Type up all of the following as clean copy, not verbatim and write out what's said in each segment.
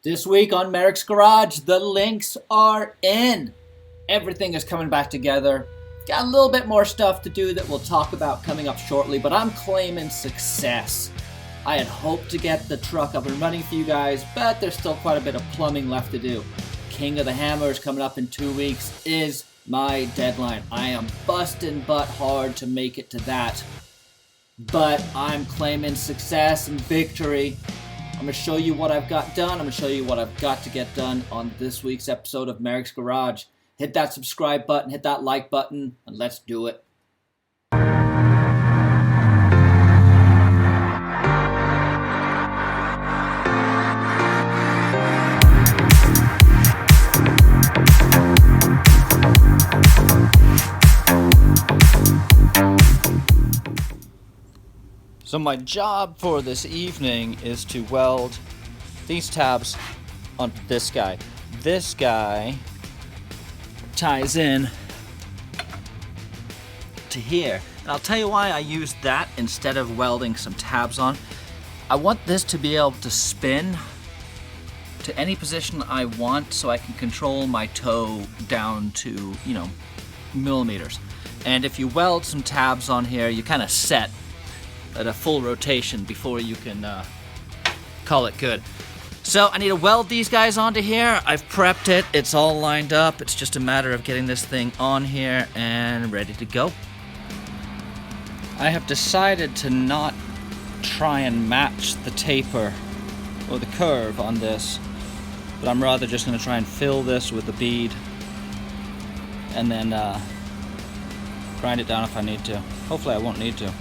This week on Merricks Garage, the links are in. Everything is coming back together. Got a little bit more stuff to do that we'll talk about coming up shortly, but I'm claiming success. I had hoped to get the truck up and running for you guys, but there's still quite a bit of plumbing left to do. King of the Hammers coming up in 2 weeks is my deadline. I am busting butt hard to make it to that, but I'm claiming success and victory. I'm going to show you what I've got done. I'm going to show you what I've got to get done on this week's episode of Merricks Garage. Hit that subscribe button, hit that like button, and let's do it. So my job for this evening is to weld these tabs on this guy. This guy ties in to here. And I'll tell you why I use that instead of welding some tabs on. I want this to be able to spin to any position I want so I can control my toe down to, millimeters. And if you weld some tabs on here, you kind of set at a full rotation before you can call it good. So I need to weld these guys onto here. I've prepped it. It's all lined up. It's just a matter of getting this thing on here and ready to go. I have decided to not try and match the taper or the curve on this, but I'm rather just going to try and fill this with the bead and then grind it down if I need to. Hopefully I won't need to.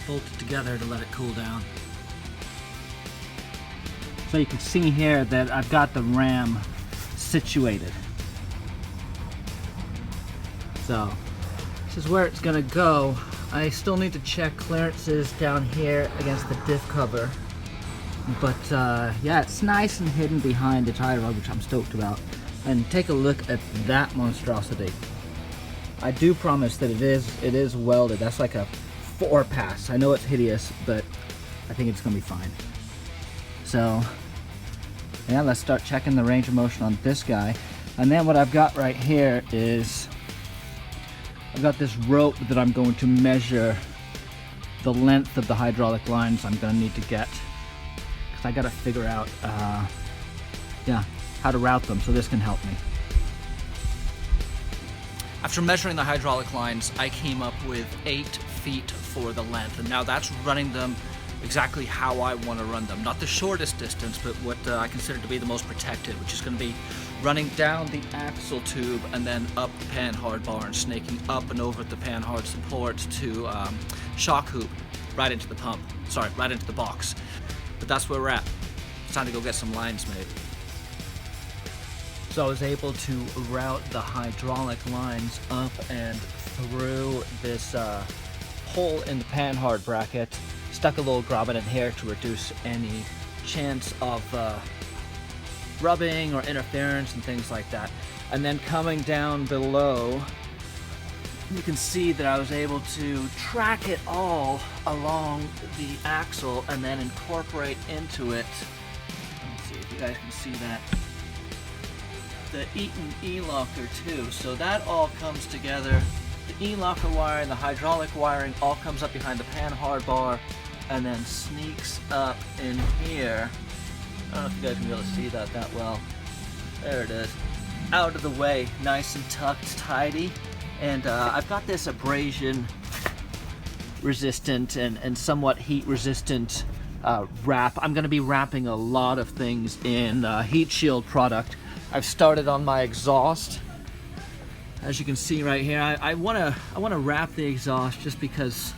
Bolt it together to let it cool down. So you can see here that I've got the ram situated. So this is where it's gonna go. I still need to check clearances down here against the diff cover. But yeah, it's nice and hidden behind the tie rod, which I'm stoked about. And take a look at that monstrosity. I do promise that it is welded. That's like a 4-pass. I know it's hideous, but I think it's gonna be fine. So yeah, let's start checking the range of motion on this guy. And then what I've got right here is I've got this rope that I'm going to measure the length of the hydraulic lines I'm gonna need to get, because I gotta figure out how to route them, so this can help me. After measuring the hydraulic lines, I came up with 8 feet for the length, and now that's running them exactly how I want to run them. Not the shortest distance, but what I consider to be the most protected, which is going to be running down the axle tube and then up the panhard bar and snaking up and over the panhard support to shock hoop right into the right into the box. But that's where we're at. It's time to go get some lines made. So I was able to route the hydraulic lines up and through this hole in the panhard bracket. Stuck a little grommet in here to reduce any chance of rubbing or interference and things like that. And then coming down below, you can see that I was able to track it all along the axle and then incorporate into it. Let's see if you guys can see that. The Eaton E-locker too. So that all comes together. The E-locker wiring, the hydraulic wiring all comes up behind the panhard bar and then sneaks up in here. I don't know if you guys can be able to see that well. There it is. Out of the way, nice and tucked, tidy. And I've got this abrasion resistant and somewhat heat resistant wrap. I'm going to be wrapping a lot of things in heat shield product. I've started on my exhaust. As you can see right here, I want to wrap the exhaust just because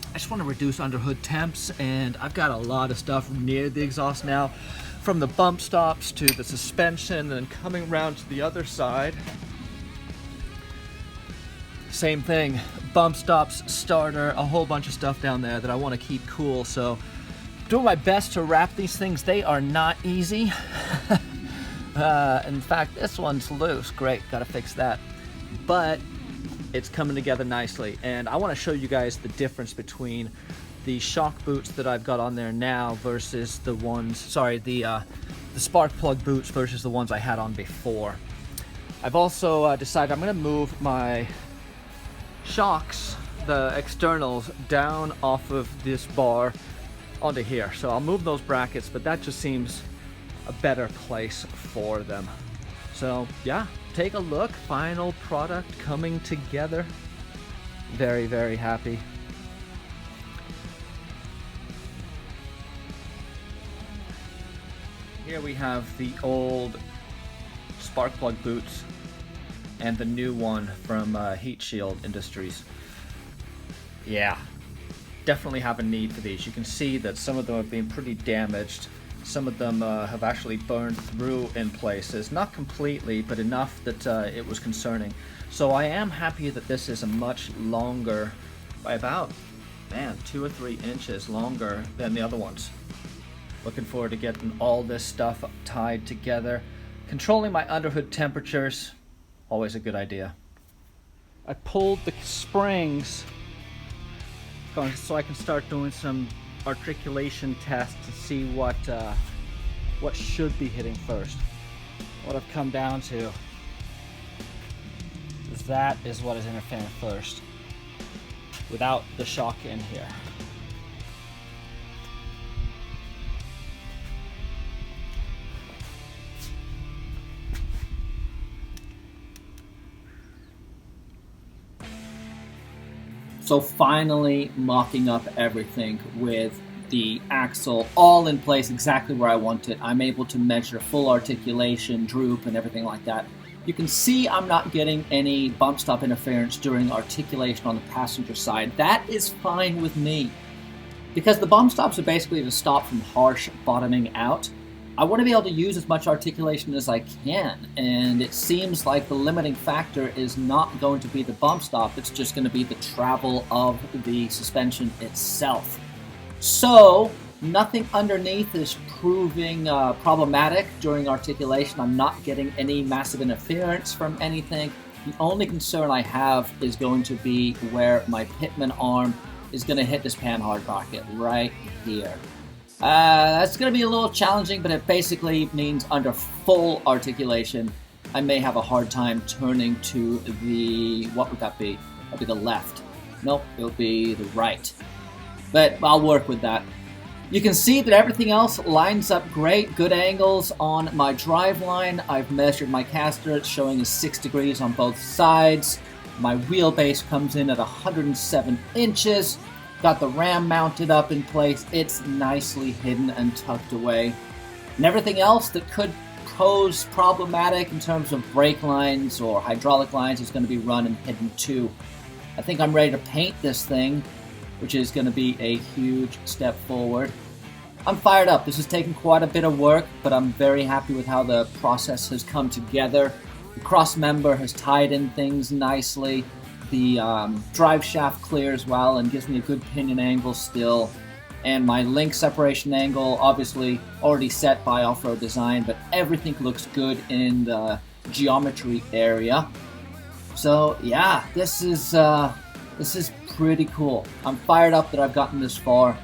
I just want to reduce underhood temps, and I've got a lot of stuff near the exhaust now, from the bump stops to the suspension, and then coming around to the other side. Same thing, bump stops, starter, a whole bunch of stuff down there that I want to keep cool. So doing my best to wrap these things. They are not easy. In fact, this one's loose. Great, gotta fix that. But it's coming together nicely, and I want to show you guys the difference between the shock boots that I've got on there now versus the ones, sorry, the spark plug boots versus the ones I had on before. I've also decided I'm going to move my shocks, the externals, down off of this bar onto here. So I'll move those brackets, but that just seems a better place for them. So yeah, take a look. Final product coming together. Very, very happy. Here we have the old spark plug boots and the new one from Heat Shield Industries. Yeah, definitely have a need for these. You can see that some of them have been pretty damaged. Some of them have actually burned through in places. Not completely, but enough that it was concerning. So I am happy that this is a much longer, by about, 2 or 3 inches longer than the other ones. Looking forward to getting all this stuff tied together. Controlling my underhood temperatures, always a good idea. I pulled the springs so I can start doing some articulation tests to see what should be hitting first. What I've come down to is that is what is interfering first, without the shock in here. So finally mocking up everything with the axle all in place exactly where I want it. I'm able to measure full articulation, droop, and everything like that. You can see I'm not getting any bump stop interference during articulation on the passenger side. That is fine with me, because the bump stops are basically to stop from harsh bottoming out. I want to be able to use as much articulation as I can, and it seems like the limiting factor is not going to be the bump stop, it's just going to be the travel of the suspension itself. So, nothing underneath is proving problematic during articulation. I'm not getting any massive interference from anything. The only concern I have is going to be where my pitman arm is going to hit this panhard bracket right here. That's going to be a little challenging, but it basically means under full articulation, I may have a hard time turning to the, what would that be? That'd be the left. Nope, it'll be the right. But I'll work with that. You can see that everything else lines up great. Good angles on my drive line. I've measured my caster. It's showing as 6 degrees on both sides. My wheelbase comes in at 107 inches. Got the ram mounted up in place. It's nicely hidden and tucked away. And everything else that could pose problematic in terms of brake lines or hydraulic lines is going to be run and hidden too. I think I'm ready to paint this thing, which is going to be a huge step forward. I'm fired up. This has taken quite a bit of work, but I'm very happy with how the process has come together. The cross member has tied in things nicely. The drive shaft clears well and gives me a good pinion angle still. And my link separation angle, obviously already set by Off-Road Design, but everything looks good in the geometry area. So yeah, this is pretty cool. I'm fired up that I've gotten this far.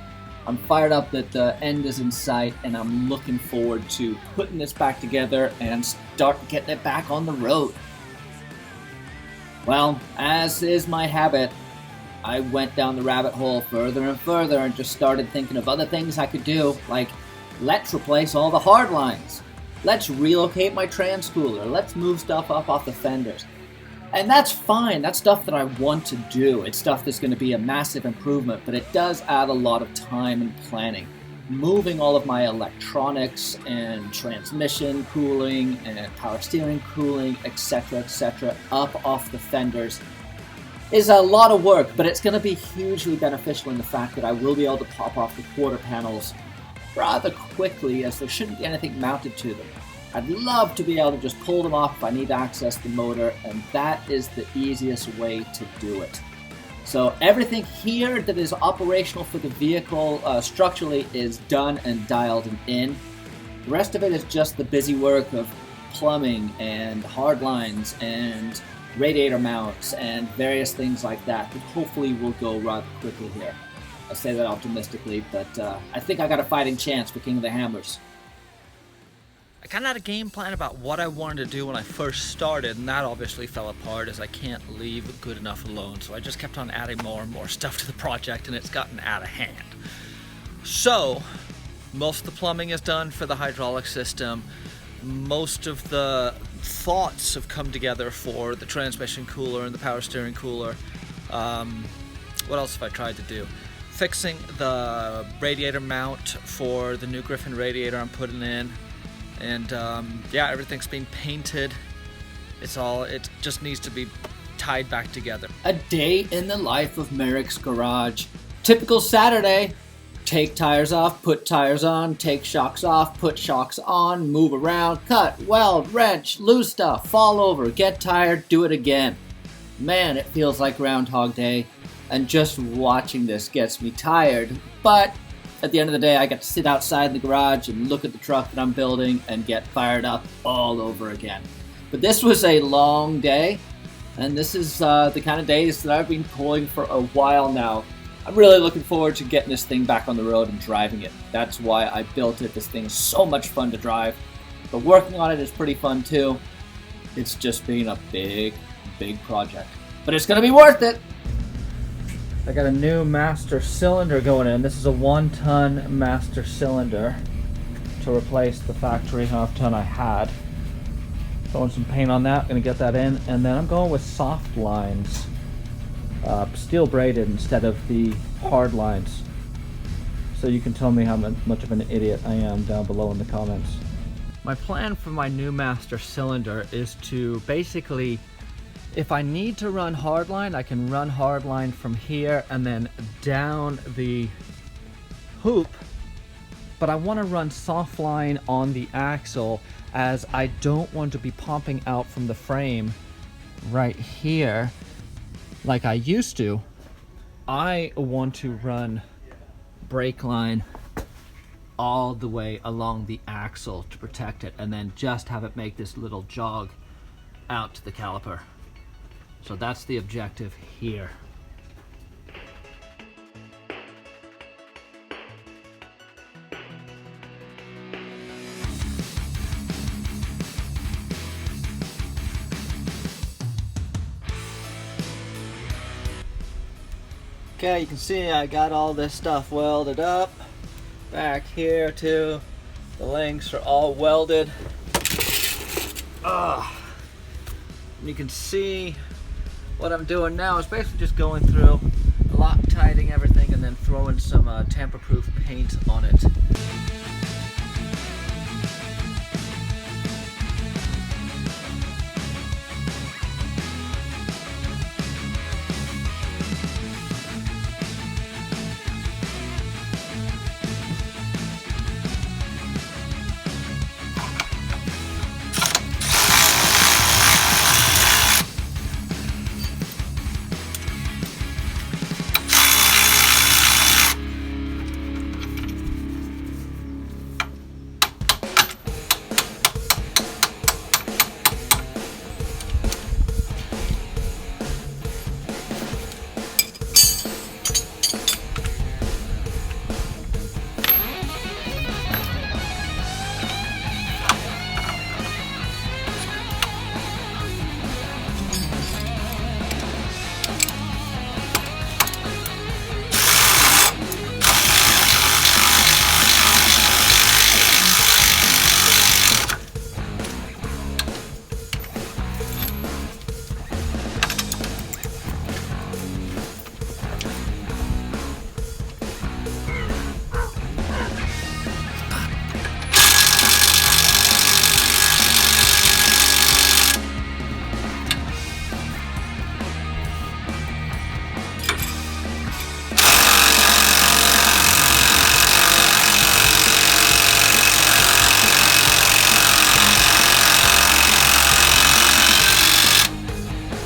I'm fired up that the end is in sight, and I'm looking forward to putting this back together and start getting it back on the road. Well, as is my habit, I went down the rabbit hole further and further and just started thinking of other things I could do, like let's replace all the hard lines. Let's relocate my transpooler. Let's move stuff up off the fenders. And that's fine. That's stuff that I want to do. It's stuff that's going to be a massive improvement, but it does add a lot of time and planning. Moving all of my electronics and transmission cooling and power steering cooling, etc., up off the fenders is a lot of work, but it's going to be hugely beneficial in the fact that I will be able to pop off the quarter panels rather quickly, as there shouldn't be anything mounted to them. I'd love to be able to just pull them off if I need to access the motor, and that is the easiest way to do it. So everything here that is operational for the vehicle structurally is done and dialed in. The rest of it is just the busy work of plumbing and hard lines and radiator mounts and various things like that hopefully will go rather quickly here. I say that optimistically, but I think I got a fighting chance for King of the Hammers. I kind of had a game plan about what I wanted to do when I first started, and that obviously fell apart as I can't leave good enough alone. So I just kept on adding more and more stuff to the project, and it's gotten out of hand. So most of the plumbing is done for the hydraulic system. Most of the thoughts have come together for the transmission cooler and the power steering cooler. What else have I tried to do? Fixing the radiator mount for the new Griffin radiator I'm putting in. And yeah, everything's been painted. It just needs to be tied back together. A day in the life of Merricks Garage. Typical Saturday. Take tires off, put tires on, take shocks off, put shocks on, move around, cut, weld, wrench, lose stuff, fall over, get tired, do it again. Man, it feels like Groundhog Day, and just watching this gets me tired. But at the end of the day, I get to sit outside the garage and look at the truck that I'm building and get fired up all over again. But this was a long day, and this is the kind of days that I've been pulling for a while now. I'm really looking forward to getting this thing back on the road and driving it. That's why I built it. This thing is so much fun to drive. But working on it is pretty fun too. It's just been a big, big project. But it's going to be worth it! I got a new master cylinder going in. This is a 1-ton master cylinder to replace the factory half-ton I had. Throwing some paint on that, going to get that in. And then I'm going with soft lines. Steel braided instead of the hard lines. So you can tell me how much of an idiot I am down below in the comments. My plan for my new master cylinder is to basically, if I need to run hardline, I can run hardline from here and then down the hoop. But I want to run soft line on the axle, as I don't want to be popping out from the frame right here like I used to. I want to run brake line all the way along the axle to protect it, and then just have it make this little jog out to the caliper. So that's the objective here. Okay, you can see I got all this stuff welded up. Back here too. The links are all welded. You can see what I'm doing now is basically just going through, Loctiting everything, and then throwing some tamper-proof paint on it.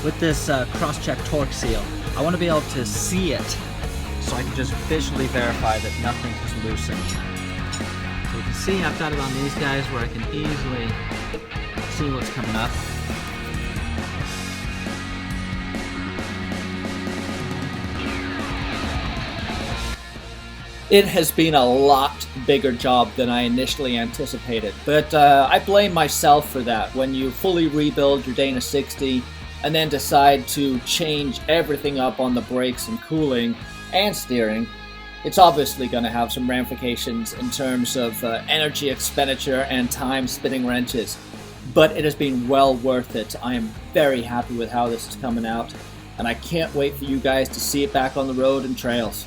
With this cross-check torque seal, I want to be able to see it so I can just visually verify that nothing is loosened. So you can see I've got it on these guys where I can easily see what's coming up. It has been a lot bigger job than I initially anticipated, but I blame myself for that. When you fully rebuild your Dana 60 and then decide to change everything up on the brakes and cooling and steering, it's obviously going to have some ramifications in terms of energy expenditure and time spinning wrenches. But it has been well worth it. I am very happy with how this is coming out, and I can't wait for you guys to see it back on the road and trails.